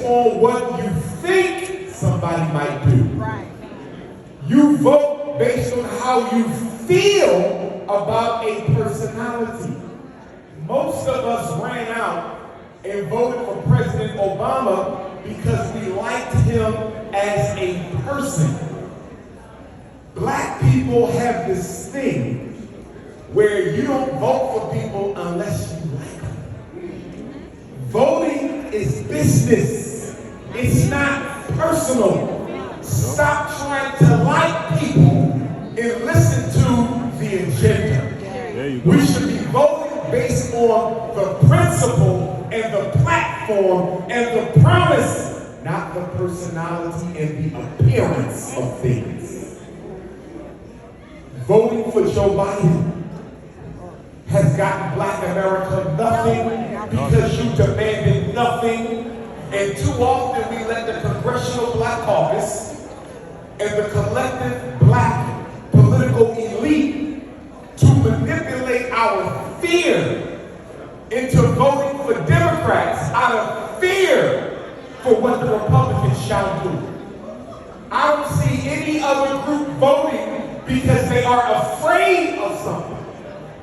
on what you think somebody might do. Right. You vote based on how you feel about a personality. Most of us ran out and voted for President Obama because we liked him as a person. Black people have this thing where you don't vote for people unless you like them. Voting is business. It's not personal. Stop trying to like people and listen to the agenda. We should be voting based on the principle and the platform and the promise, not the personality and the appearance of things. Voting for Joe Biden has gotten Black America nothing because you demanded nothing. And too often we let the Congressional Black Caucus and the collective Black political elite to manipulate our fear into voting for Democrats out of fear for what the Republicans shall do. I don't see any other group voting because they are afraid of something.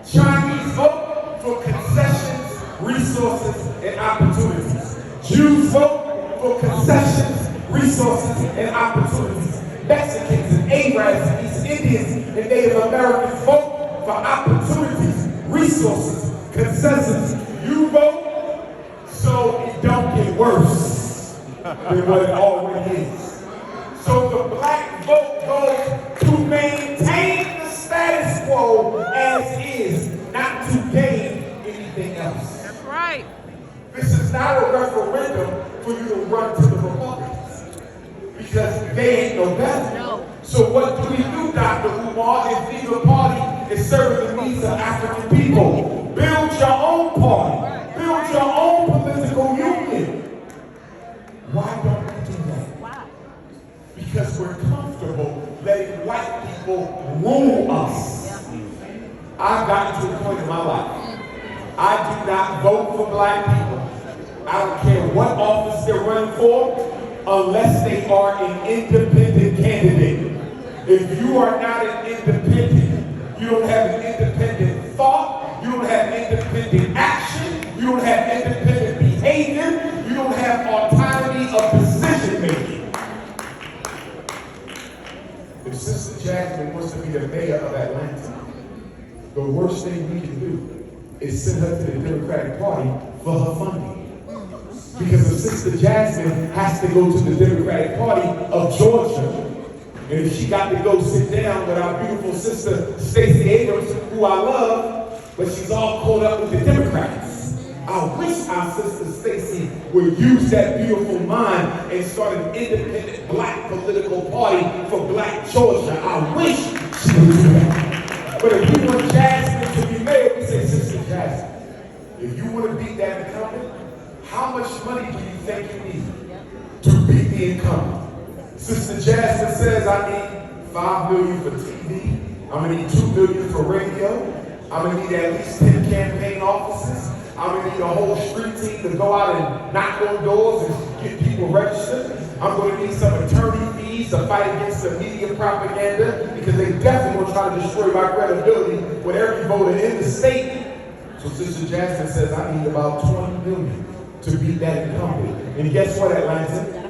Chinese vote for concessions, resources, and opportunities. Jews vote for concessions, resources, and opportunities. Mexicans and Arabs and East Indians and Native Americans vote for opportunities, resources, concessions. You vote so it don't get worse than what it already is. So the Black vote goes to maintain the status quo as is, not to gain anything else. That's right. This is not a referendum for you to run to the Republicans because they ain't no better. No. So what do we do, Dr. Umar, if neither party is serving the needs of African people? Build your own party. Build your own political union. Why don't we do that? Why? Because we're comfortable letting white people rule us. I've gotten to a point in my life. I do not vote for Black people. I don't care what office they're running for, unless they are an independent candidate. If you are not an independent, you don't have an independent thought, you don't have independent action, you don't have independent behavior, you don't have autonomy of decision making. If Sister Jasmine wants to be the mayor of Atlanta, the worst thing we can do is send her to the Democratic Party for her funding. Because if Sister Jasmine has to go to the Democratic Party of Georgia, and if she got to go sit down with our beautiful sister Stacey Abrams, who I love, but she's all caught up with the Democrats. I wish our sister Stacey would use that beautiful mind and start an independent Black political party for Black Georgia. I wish she would do that. But if you want Jasmine to be mayor, we say, Sister Jasmine, if you want to beat that incumbent, how much money do you think you need to beat the incumbent? Sister Jasmine says, I need $5 million for TV. I'm gonna need $2 million for radio. I'm gonna need at least 10 campaign offices. I'm gonna need a whole street team to go out and knock on doors and get people registered. I'm gonna need some attorney fees to fight against the media propaganda because they definitely will try to destroy my credibility with every voter in the state. So Sister Jasmine says, I need about $20 million to beat that incumbent. And guess what, Atlanta?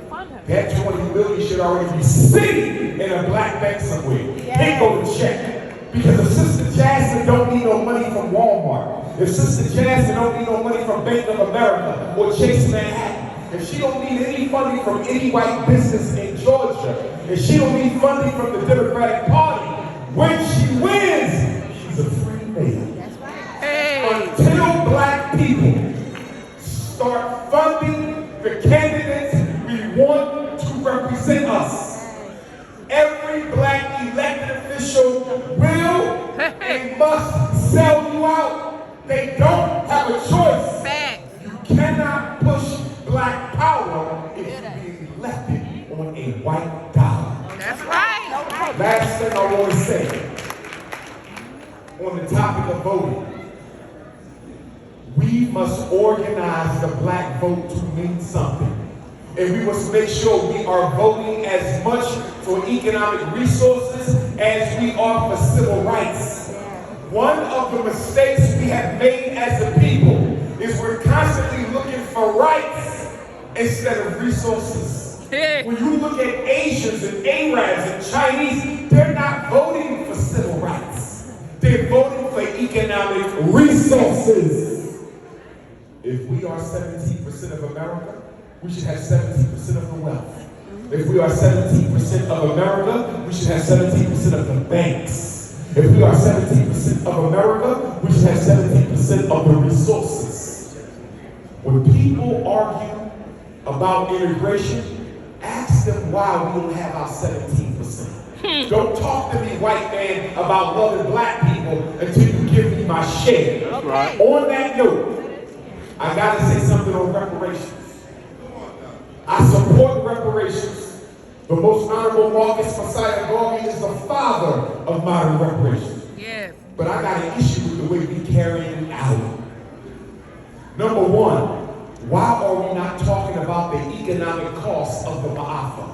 That $20 million should already be sitting in a Black bank somewhere. They go to check. Because if Sister Jasmine don't need no money from Walmart, if Sister Jasmine don't need no money from Bank of America or Chase Manhattan, if she don't need any funding from any white business in Georgia, if she don't need funding from the Democratic Party, when she wins, she's a free mayor. That's right. Hey. Until Black people start funding the candidates we want to represent us, every Black elected official will and must sell you out. They don't have a choice. Facts. You cannot push Black power if you're being elected on a white dollar. That's right. Last thing I want to say on the topic of voting. We must organize the Black vote to mean something. And we must make sure we are voting as much for economic resources as we are for civil rights. One of the mistakes we have made as a people is we're constantly looking for rights instead of resources. When you look at Asians and Arabs and Chinese, they're not voting for civil rights. They're voting for economic resources. If we are 17% of America, we should have 17% of the wealth. If we are 17% of America, we should have 17% of the banks. If we are 17% of America, we should have 17% of the resources. When people argue about integration, ask them why we don't have our 17%. Don't talk to me, white man, about loving black people until you give me my share. That's right. On that note, I gotta say something on reparations. I support reparations. The most honorable Marcus Messiah Garvey is the father of modern reparations. Yes. But I got an issue with the way we carry it out. Number one, why are we not talking about the economic cost of the Ma'afa?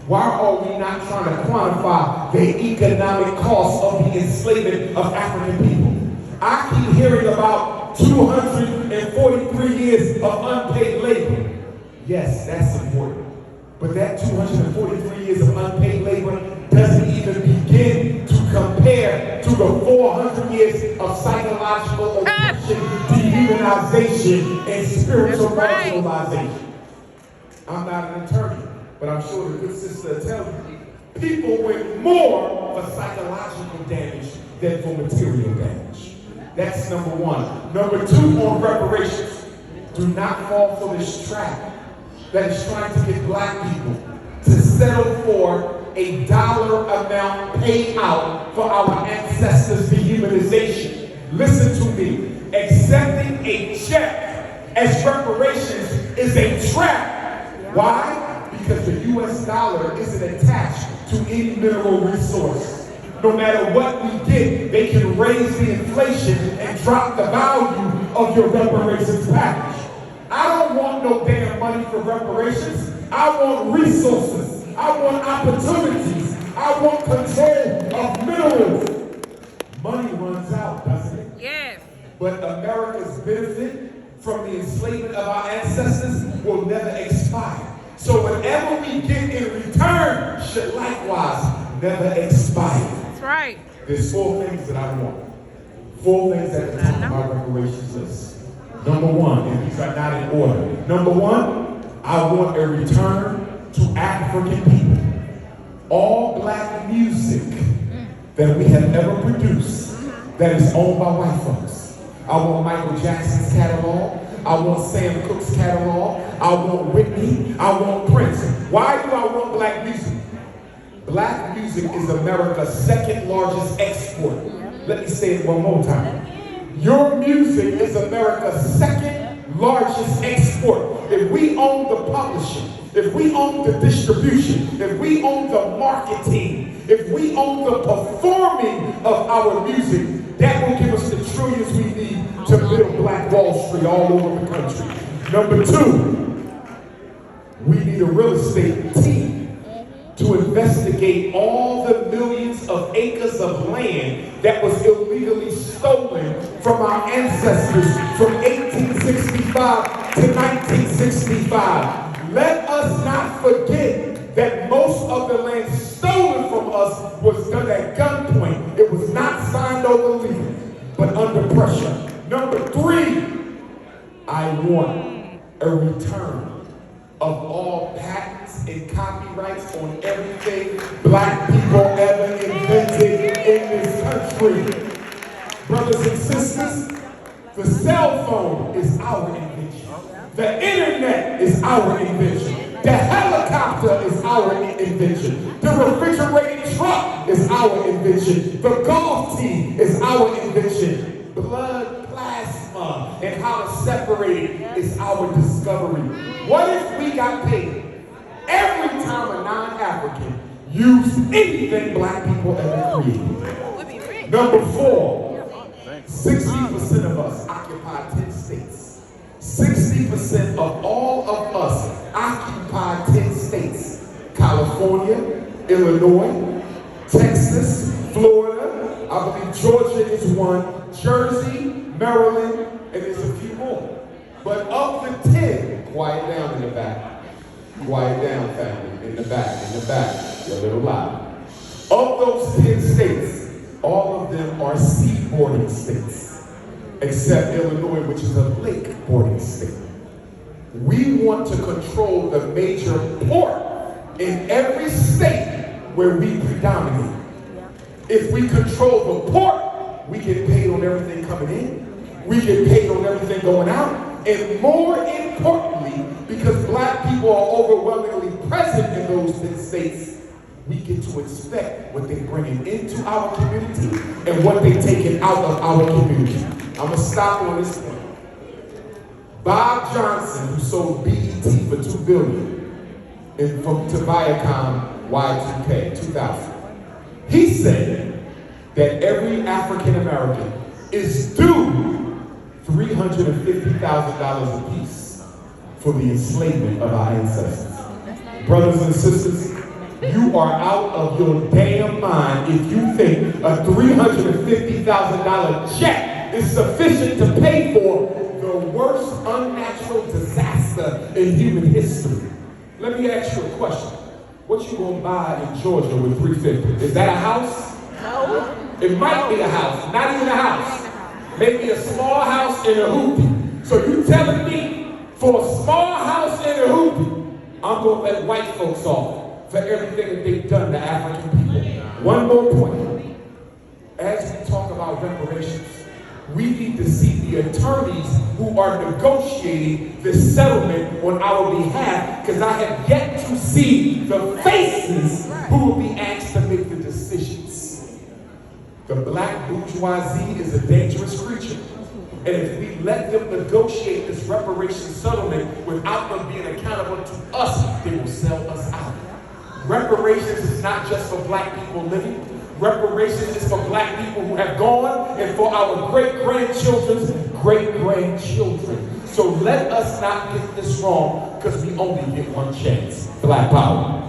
Why are we not trying to quantify the economic cost of the enslavement of African people? I keep hearing about 243 years of unpaid labor. Yes, that's important. But that 243 years of unpaid labor doesn't even begin to compare to the 400 years of psychological oppression, dehumanization, and spiritual marginalization. I'm not an attorney, but I'm sure the good sister will tell you, people went more for psychological damage than for material damage. That's number one. Number two, on reparations, do not fall for this trap that is trying to get black people to settle for a dollar amount paid out for our ancestors' dehumanization. Listen to me. Accepting a check as reparations is a trap. Why? Because the US dollar isn't attached to any mineral resource. No matter what we get, they can raise the inflation and drop the value of your reparations package. I don't want no damn money for reparations. I want resources. I want opportunities. I want control of minerals. Money runs out, doesn't it? Yes. But America's benefit from the enslavement of our ancestors will never expire. So whatever we get in return should likewise never expire. That's right. There's four things that I want. Four things at the top of my reparations list. Number one, and these are not in order. Number one, I want a return to African people. All black music that we have ever produced that is owned by white folks. I want Michael Jackson's catalog. I want Sam Cooke's catalog. I want Whitney. I want Prince. Why do I want black music? Black music is America's second largest export. Let me say it one more time. Your music is America's second largest export. If we own the publishing, if we own the distribution, if we own the marketing, if we own the performing of our music, that will give us the trillions we need to build Black Wall Street all over the country. Number two, we need a real estate team to investigate all the millions of acres of land that was illegally stolen from our ancestors from 1865 to 1965. Let us not forget that most of the land stolen from us was done at gunpoint. It was not signed over legally, but under pressure. Number three, I want a return of all patents and copyrights on everything black people ever invented in this country. Brothers and sisters, the cell phone is our invention. The internet is our invention. The helicopter is our invention. The refrigerated truck is our invention. The golf team is our invention. Blood plasma and how to separate it is our discovery. What if we got paid every time a non-African used anything black people ever created? Number four, 60% of us occupy 10 states. 60% 60% of all of us occupy 10 states. California, Illinois, Texas, Florida, I believe Georgia is one, Jersey, Maryland, and there's a few more. But of the 10, quiet down in the back. Quiet down, family, in the back, you're a little loud. Of those 10 states, all of them are seaboarding states, except Illinois, which is a lake-boarding state. We want to control the major port in every state where we predominate. If we control the port, we get paid on everything coming in, we get paid on everything going out, and more importantly, because black people are overwhelmingly present in those 10 states, we get to expect what they're bringing into our community and what they're taking out of our community. I'm gonna stop on this point. Bob Johnson, who sold BET for $2 billion to Viacom Y2K 2000, he said that every African American is due $350,000 apiece for the enslavement of our ancestors. Brothers and sisters, you are out of your damn mind if you think a $350,000 check is sufficient to pay for the worst unnatural disaster in human history. Let me ask you a question. What you gonna buy in Georgia with $350? Is that a house? No. It might be a house, not even a house. Maybe a small house in a hoopty. So you telling me for a small house in a hoopty, I'm gonna let white folks off for everything that they've done to African people. One more point. As we talk about reparations, we need to see the attorneys who are negotiating this settlement on our behalf, because I have yet to see the faces who will be asked to make the decisions. The black bourgeoisie is a dangerous creature. And if we let them negotiate this reparation settlement without them being accountable to us, they will sell us out. Reparations is not just for black people living. Reparations is for black people who have gone and for our great-grandchildren's great-grandchildren. So let us not get this wrong, because we only get one chance. Black power.